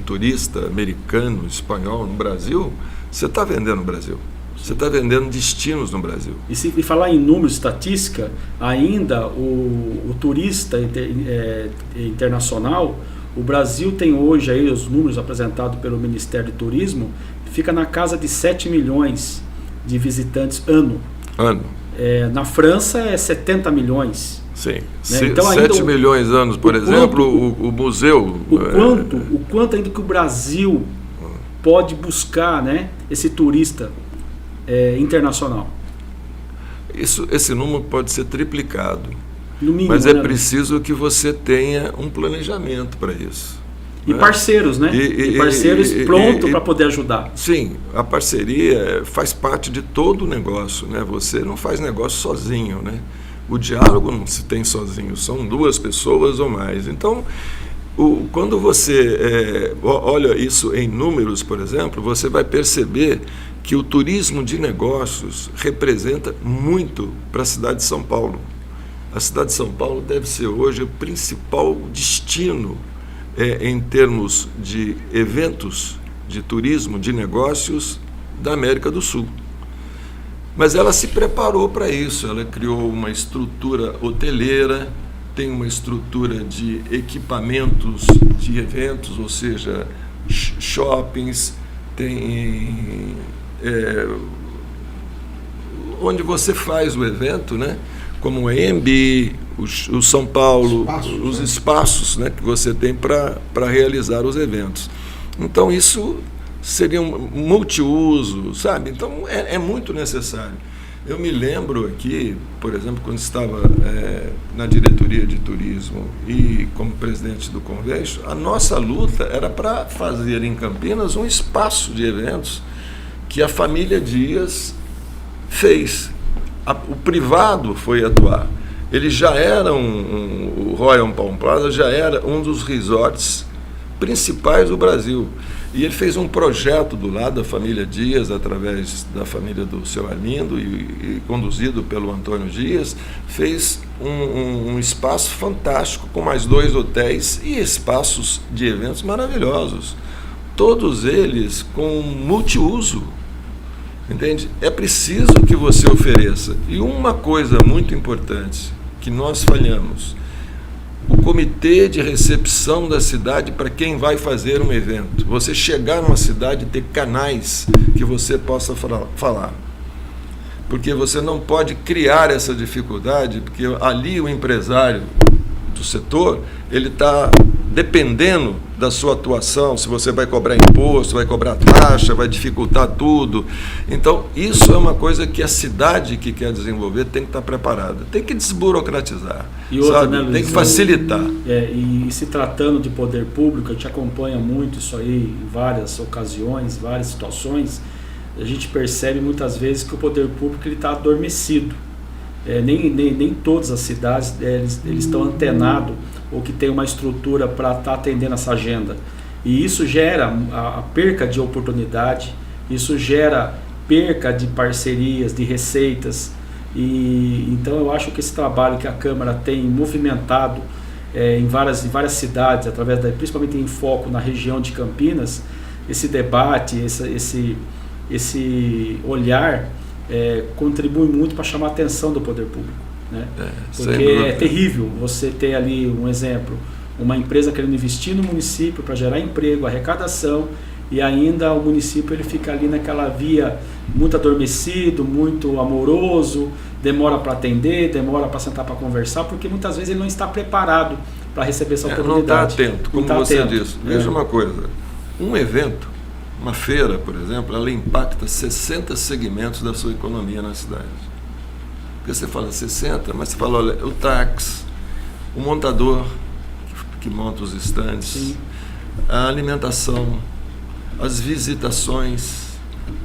[SPEAKER 3] turista americano, espanhol no Brasil, você está vendendo no Brasil. Você está vendendo destinos no Brasil.
[SPEAKER 1] E se falar em números, estatística, ainda o turista internacional, o Brasil tem hoje aí os números apresentados pelo Ministério do Turismo, fica na casa de 7 milhões de visitantes ano. Na França é 70 milhões.
[SPEAKER 3] Sim,
[SPEAKER 1] né? Então,
[SPEAKER 3] 7 milhões de anos, por exemplo, o museu...
[SPEAKER 1] O quanto ainda que o Brasil pode buscar, né, esse turista internacional?
[SPEAKER 3] Esse número pode ser triplicado,
[SPEAKER 1] no mínimo,
[SPEAKER 3] mas é preciso que você tenha um planejamento para isso.
[SPEAKER 1] E parceiros, né? E parceiros prontos para poder ajudar.
[SPEAKER 3] Sim, a parceria faz parte de todo o negócio, né? Você não faz negócio sozinho, né? O diálogo não se tem sozinho, são duas pessoas ou mais. Então, quando você olha isso em números, por exemplo, você vai perceber que o turismo de negócios representa muito para a cidade de São Paulo. A cidade de São Paulo deve ser hoje o principal destino em termos de eventos de turismo, de negócios da América do Sul. Mas ela se preparou para isso, ela criou uma estrutura hoteleira, tem uma estrutura de equipamentos de eventos, ou seja, shoppings, tem onde você faz o evento, né? Como o AMB, o São Paulo, os
[SPEAKER 2] né?
[SPEAKER 3] espaços, né, que você tem para realizar os eventos. Então, isso seria um multiuso, sabe? Então, é muito necessário. Eu me lembro aqui, por exemplo, quando estava na diretoria de turismo e como presidente do Convexo, a nossa luta era para fazer em Campinas um espaço de eventos que a família Dias fez. O privado foi atuar. Ele já era o Royal Palm Plaza já era um dos resorts principais do Brasil. E ele fez um projeto do lado da família Dias, através da família do seu Arlindo e conduzido pelo Antônio Dias, fez um espaço fantástico com mais 2 hotéis e espaços de eventos maravilhosos. Todos eles com multiuso. Entende? É preciso que você ofereça. E uma coisa muito importante que nós falhamos: o comitê de recepção da cidade para quem vai fazer um evento. Você chegar numa cidade e ter canais que você possa falar. Porque você não pode criar essa dificuldade, porque ali o empresário do setor, ele está dependendo da sua atuação, se você vai cobrar imposto, vai cobrar taxa, vai dificultar tudo. Então, isso é uma coisa que a cidade que quer desenvolver tem que estar preparada, tem que desburocratizar,
[SPEAKER 1] e outra,
[SPEAKER 3] sabe?
[SPEAKER 1] né, Luiz,
[SPEAKER 3] tem que facilitar.
[SPEAKER 1] E se tratando de poder público, a gente acompanha muito isso aí em várias ocasiões, várias situações, a gente percebe muitas vezes que o poder público está adormecido. Nem todas as cidades eles estão antenados ou que tem uma estrutura para estar atendendo essa agenda. E isso gera a perca de oportunidade, isso gera perca de parcerias, de receitas. E então eu acho que esse trabalho que a Câmara tem movimentado em várias cidades, principalmente em foco na região de Campinas, esse debate, esse olhar contribui muito para chamar a atenção do poder público, né? Porque é terrível você ter ali um exemplo, uma empresa querendo investir no município para gerar emprego, arrecadação, e ainda o município ele fica ali naquela via muito adormecido, muito amoroso, demora para atender, demora para sentar para conversar, porque muitas vezes ele não está preparado para receber essa oportunidade.
[SPEAKER 3] Não está atento, como você disse. Veja uma coisa, um evento, uma feira, por exemplo, ela impacta 60 segmentos da sua economia na cidade. Porque você fala 60, mas você fala, olha, o táxi, o montador que monta os estandes, sim, a alimentação, as visitações,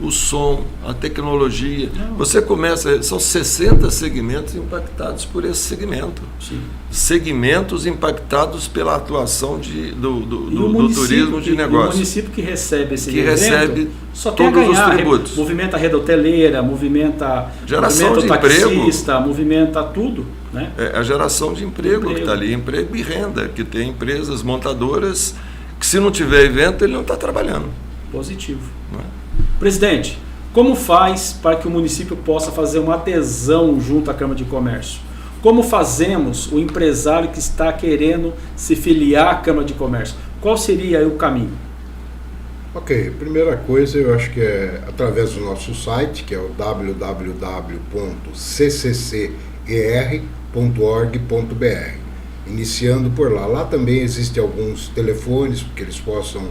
[SPEAKER 3] o som, a tecnologia. Você começa, são 60 segmentos impactados por esse segmento. Sim. Segmentos impactados pela atuação do turismo de negócio.
[SPEAKER 1] O município que recebe esse evento só quer ganhar,
[SPEAKER 3] os tributos.
[SPEAKER 1] Movimenta a rede hoteleira, movimenta
[SPEAKER 3] geração
[SPEAKER 1] o taxista, movimenta tudo. Né?
[SPEAKER 3] É a geração de emprego que está ali, emprego e renda, que tem empresas montadoras que, se não tiver evento, ele não está trabalhando.
[SPEAKER 1] Positivo. Não é? Presidente, como faz para que o município possa fazer uma adesão junto à Câmara de Comércio? Como fazemos o empresário que está querendo se filiar à Câmara de Comércio? Qual seria aí o caminho?
[SPEAKER 2] Ok, primeira coisa eu acho que é através do nosso site, que é o www.cccer.org.br. Iniciando por lá. Lá também existem alguns telefones, porque eles possam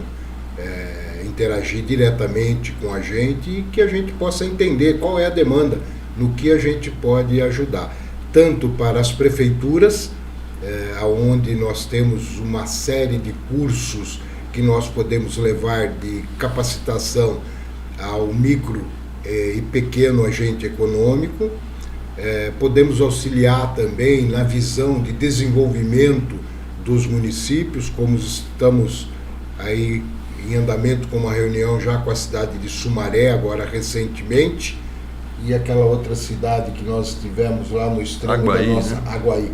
[SPEAKER 2] interagir diretamente com a gente e que a gente possa entender qual é a demanda, no que a gente pode ajudar. Tanto para as prefeituras, onde nós temos uma série de cursos que nós podemos levar de capacitação ao micro e pequeno agente econômico. Podemos auxiliar também na visão de desenvolvimento dos municípios, como estamos aí em andamento com uma reunião já com a cidade de Sumaré, agora recentemente, e aquela outra cidade que nós tivemos lá no extremo da nossa, né? Aguaí.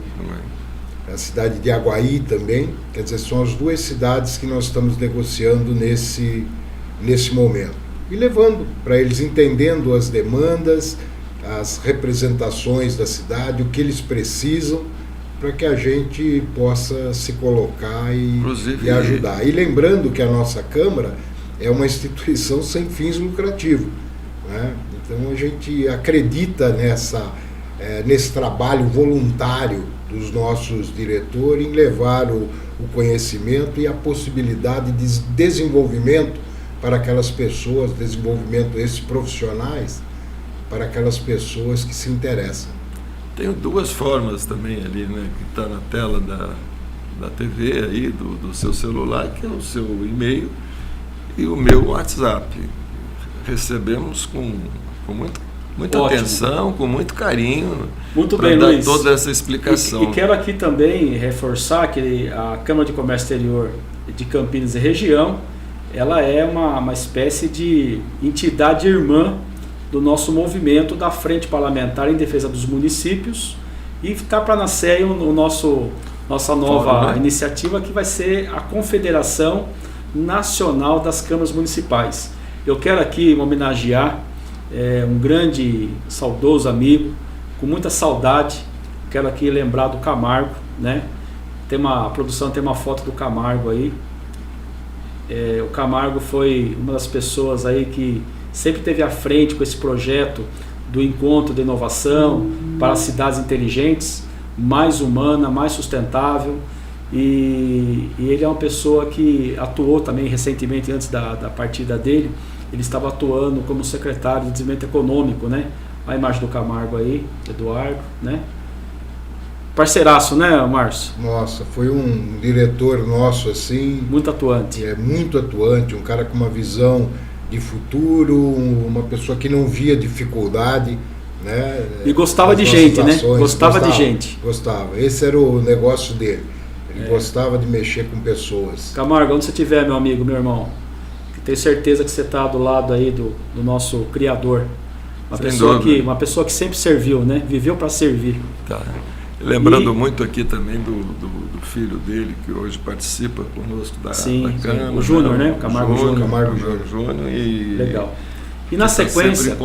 [SPEAKER 2] A cidade de Aguaí também, quer dizer, são as duas cidades que nós estamos negociando nesse momento. E levando para eles, entendendo as demandas, as representações da cidade, o que eles precisam, para que a gente possa se colocar e ajudar. E lembrando que a nossa Câmara é uma instituição sem fins lucrativos, né? Então a gente acredita nesse trabalho voluntário dos nossos diretores em levar o conhecimento e a possibilidade de desenvolvimento para aquelas pessoas, desenvolvimento esses profissionais, para aquelas pessoas que se interessam.
[SPEAKER 3] Tenho duas formas também ali, né, que está na tela da TV aí, do seu celular, que é o seu e-mail e o meu WhatsApp. Recebemos com muita atenção, com muito carinho,
[SPEAKER 1] para dar Luiz,
[SPEAKER 3] toda essa explicação.
[SPEAKER 1] E quero aqui também reforçar que a Câmara de Comércio Exterior de Campinas e região, ela é uma espécie de entidade irmã do nosso movimento da Frente Parlamentar em Defesa dos Municípios, e está para nascer aí nossa nova iniciativa, que vai ser a Confederação Nacional das Câmaras Municipais. Eu quero aqui homenagear um grande, saudoso amigo, com muita saudade. Quero aqui lembrar do Camargo, né? A produção tem uma foto do Camargo aí. O Camargo foi uma das pessoas aí que sempre esteve à frente com esse projeto do encontro de inovação para cidades inteligentes, mais humana, mais sustentável, e ele é uma pessoa que atuou também recentemente, antes da partida dele, ele estava atuando como secretário de Desenvolvimento Econômico, né? A imagem do Camargo aí, Eduardo, né? Parceiraço, né, Márcio?
[SPEAKER 2] Nossa, foi um diretor nosso assim...
[SPEAKER 1] Muito atuante.
[SPEAKER 2] Muito atuante, um cara com uma visão de futuro, uma pessoa que não via dificuldade, né?
[SPEAKER 1] E gostava de gente, né? Gostava de gente.
[SPEAKER 2] Gostava. Esse era o negócio dele. Ele gostava de mexer com pessoas.
[SPEAKER 1] Camargo, onde você estiver, meu amigo, meu irmão, tenho certeza que você está do lado aí do nosso criador. Uma pessoa que sempre serviu, né? Viveu para servir.
[SPEAKER 3] Tá. Lembrando muito aqui também do filho dele, que hoje participa conosco da Câmara.
[SPEAKER 1] O Júnior, né? O Camargo
[SPEAKER 3] Júnior.
[SPEAKER 1] Legal. E na sequência,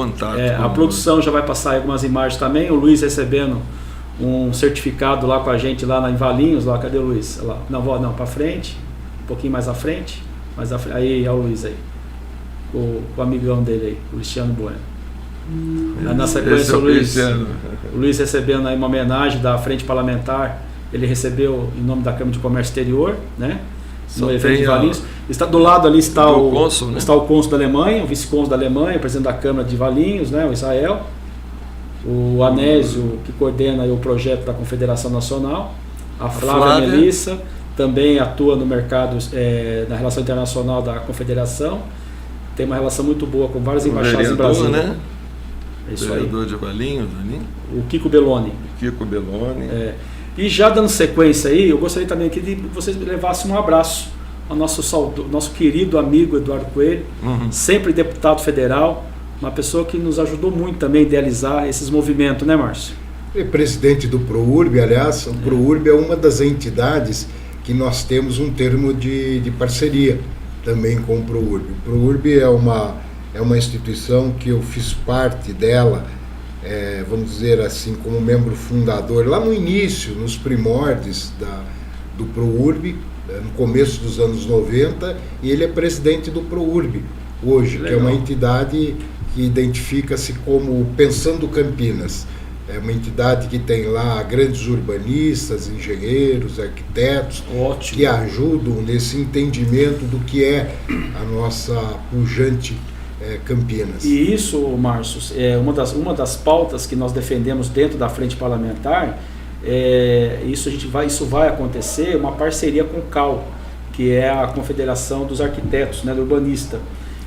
[SPEAKER 1] a produção já vai passar algumas imagens também. O Luiz recebendo um certificado lá com a gente lá em Valinhos. Lá, cadê o Luiz? Lá. Não, para frente. Um pouquinho mais à frente. Aí é o Luiz aí. O amigão dele aí, o Cristiano Bueno. Na sequência, o Luiz recebendo aí uma homenagem da Frente Parlamentar. Ele recebeu em nome da Câmara de Comércio Exterior, né? No evento de Valinhos. Do lado ali está o cônsul, né? Está o cônsul da Alemanha, o vice-cônsul da Alemanha, o presidente da Câmara de Valinhos, né? O Israel. O Anésio, que coordena aí o projeto da Confederação Nacional. A Flávia Melissa também atua no mercado, na relação internacional da Confederação. Tem uma relação muito boa com várias embaixadas em Brasília.
[SPEAKER 3] Né? É isso aí. Vereador de Valinhos,
[SPEAKER 1] o Kiko Belloni. E já dando sequência aí, eu gostaria também aqui de vocês levassem um abraço ao nosso querido amigo Eduardo Coelho, sempre deputado federal, uma pessoa que nos ajudou muito também a idealizar esses movimentos, né, Márcio?
[SPEAKER 2] É presidente do ProURB, aliás. O ProURB é uma das entidades que nós temos um termo de parceria também com o ProURB. O ProURB é uma instituição que eu fiz parte dela, vamos dizer assim, como membro fundador, lá no início, nos primórdios do ProURB, no começo dos anos 90, e ele é presidente do ProURB hoje, que é uma entidade que identifica-se como Pensando Campinas. É uma entidade que tem lá grandes urbanistas, engenheiros, arquitetos, que ajudam nesse entendimento do que é a nossa pujante Campinas.
[SPEAKER 1] E isso, Márcio, é uma das pautas que nós defendemos dentro da Frente Parlamentar. Isso vai acontecer, uma parceria com o CAL, que é a Confederação dos Arquitetos, né, do Urbanista.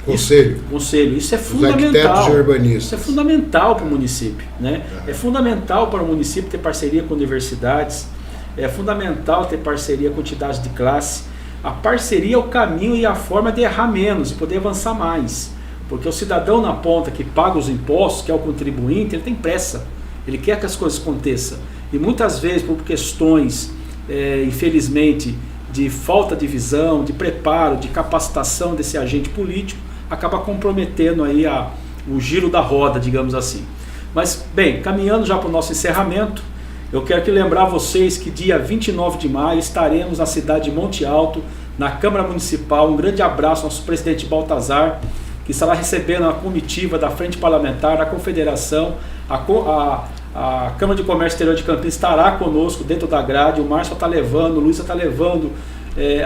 [SPEAKER 1] Conselho. Isso é fundamental. Isso é fundamental para o município, né? É fundamental para o município ter parceria com universidades. É fundamental ter parceria com entidades de classe. A parceria é o caminho e a forma de errar menos e poder avançar mais. Porque o cidadão na ponta que paga os impostos, que é o contribuinte, ele tem pressa. Ele quer que as coisas aconteçam. E muitas vezes, por questões, infelizmente, de falta de visão, de preparo, de capacitação desse agente político, acaba comprometendo aí o giro da roda, digamos assim. Mas, bem, caminhando já para o nosso encerramento, eu quero aqui lembrar vocês que dia 29 de maio estaremos na cidade de Monte Alto, na Câmara Municipal. Um grande abraço ao nosso presidente que estará recebendo a comitiva da Frente Parlamentar, a Confederação, A Câmara de Comércio Exterior de Campinas estará conosco dentro da grade. O Márcio está levando, o Luiz está levando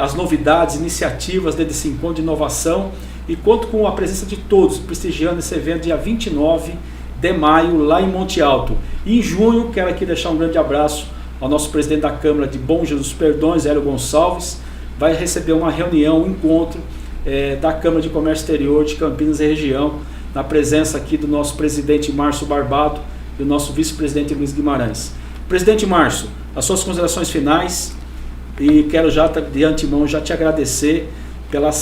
[SPEAKER 1] as novidades, iniciativas desse encontro de inovação, e conto com a presença de todos, prestigiando esse evento dia 29 de maio, lá em Monte Alto. E em junho, quero aqui deixar um grande abraço ao nosso presidente da Câmara de Bom Jesus Perdões, Hélio Gonçalves. Vai receber uma reunião, um encontro da Câmara de Comércio Exterior de Campinas e região, na presença aqui do nosso presidente Márcio Barbado e o nosso vice-presidente Luiz Guimarães. Presidente Márcio, as suas considerações finais, e quero já de antemão já te agradecer pela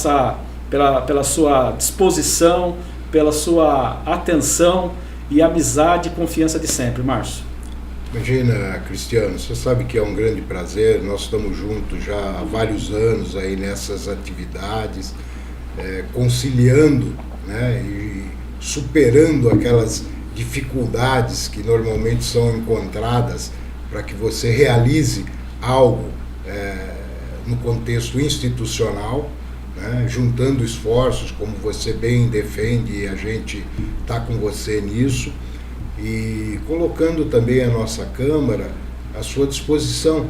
[SPEAKER 1] sua disposição, pela sua atenção e amizade e confiança de sempre, Márcio.
[SPEAKER 2] Imagina, Cristiano, você sabe que é um grande prazer, nós estamos juntos já há vários anos aí nessas atividades, conciliando, né, e superando aquelas dificuldades que normalmente são encontradas para que você realize algo no contexto institucional, né, juntando esforços, como você bem defende, e a gente está com você nisso, e colocando também a nossa Câmara à sua disposição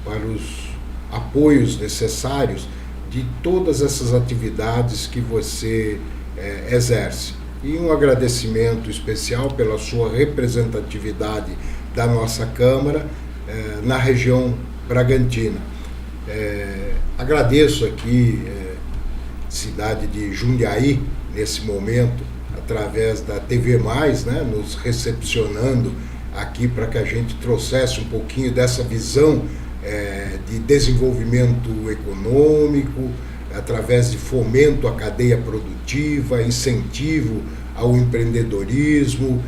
[SPEAKER 2] para os apoios necessários de todas essas atividades que você exerce. E um agradecimento especial pela sua representatividade da nossa Câmara na região Bragantina. Agradeço aqui cidade de Jundiaí, nesse momento, através da TV+, né, nos recepcionando aqui para que a gente trouxesse um pouquinho dessa visão de desenvolvimento econômico, através de fomento à cadeia produtiva, incentivo ao empreendedorismo,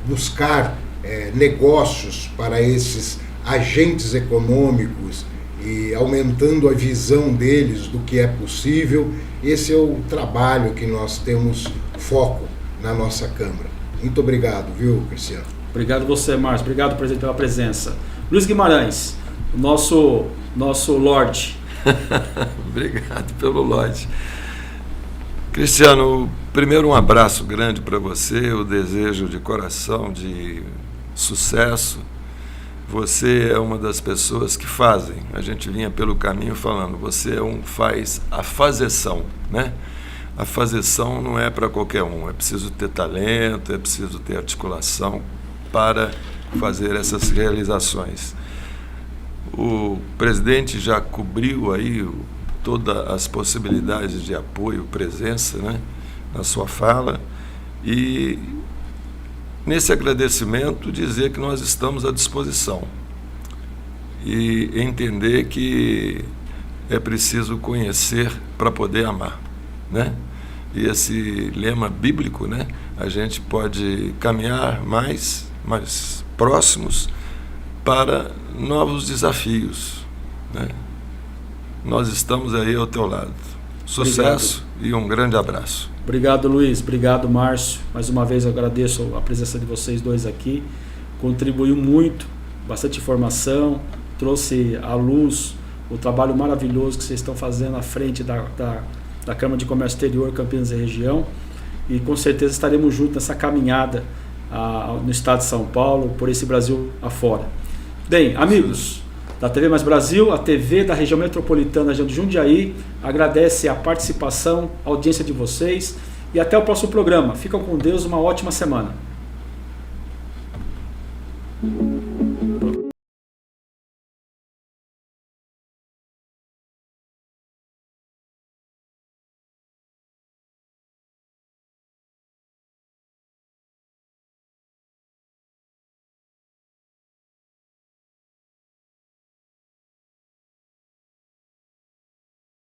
[SPEAKER 2] buscar negócios para esses agentes econômicos e aumentando a visão deles do que é possível. Esse é o trabalho que nós temos foco na nossa Câmara. Muito obrigado, viu, Cristiano?
[SPEAKER 1] Obrigado você, Márcio. Obrigado, presidente, pela presença. Luiz Guimarães, nosso Lorde.
[SPEAKER 3] Obrigado pelo Lorde. Cristiano, primeiro um abraço grande para você, o desejo de coração de sucesso. Você é uma das pessoas que fazem. A gente vinha pelo caminho falando, você faz a fazeção, né? A fazeção não é para qualquer um, é preciso ter talento, é preciso ter articulação para fazer essas realizações. O presidente já cobriu aí todas as possibilidades de apoio, presença, né, na sua fala, e nesse agradecimento dizer que nós estamos à disposição e entender que é preciso conhecer para poder amar, né? E esse lema bíblico, né, a gente pode caminhar mais próximos para novos desafios, né? Nós estamos aí ao teu lado. Sucesso. Obrigado. E um grande abraço.
[SPEAKER 1] Obrigado, Luiz. Obrigado, Márcio. Mais uma vez eu agradeço a presença de vocês dois aqui. Contribuiu muito, bastante informação, trouxe à luz o trabalho maravilhoso que vocês estão fazendo à frente da Câmara de Comércio Exterior, Campinas e região. E com certeza estaremos juntos nessa caminhada no estado de São Paulo, por esse Brasil afora. Bem, amigos da TV Mais Brasil, a TV da região metropolitana de Jundiaí, agradece a participação, a audiência de vocês e até o próximo programa. Ficam com Deus, uma ótima semana.